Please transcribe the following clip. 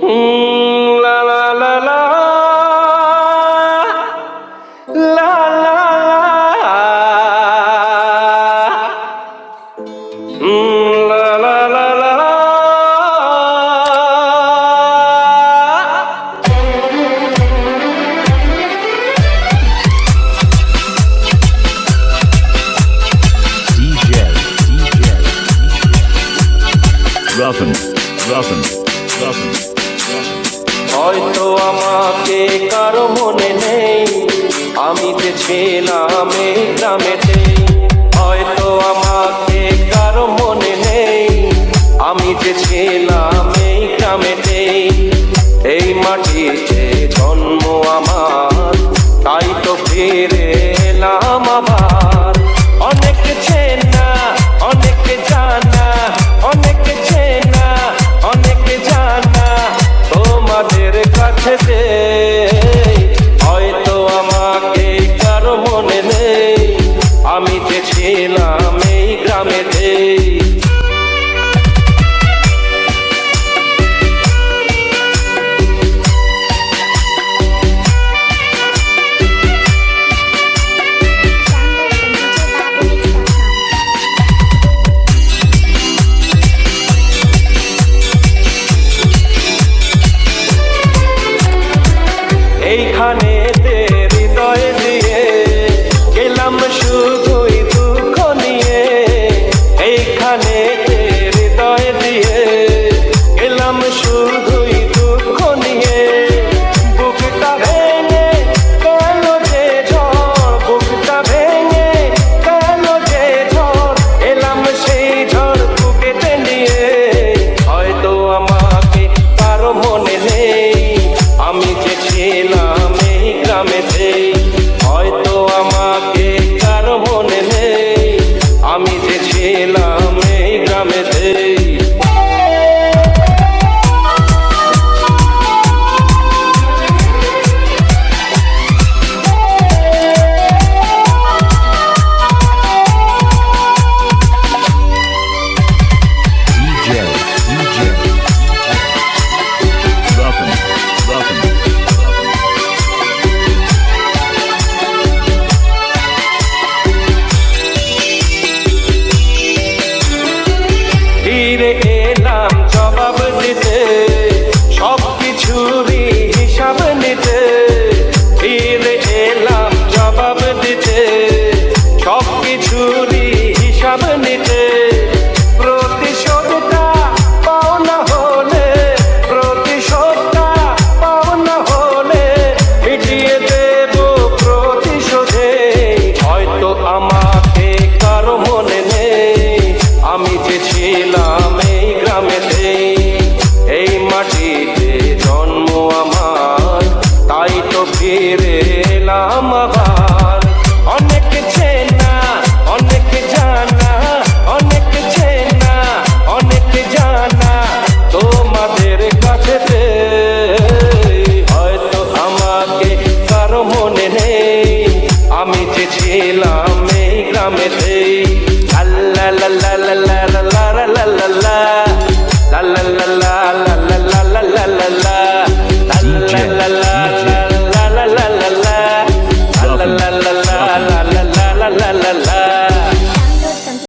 La la la la la la la la la la la Ruffin. হয়তো আমাকে কারো মনে নেই, আমি যে ছিলাম এই গ্রামেতে। হয়তো আমাকে কারো মনে নেই, আমি যে ছিলাম এই গ্রামেতে। এই মাটিতে জন্ম আমার, তাই তো ফিরে এলাম আবার। অনেক চেনা অনেক জানা, অনেক চেনা অনেক জানা তোমাদের কাছে। হয়তো আমাকে কারো মনে নেই, আমি যে ছিলাম এই গ্রামেতে। এইখানে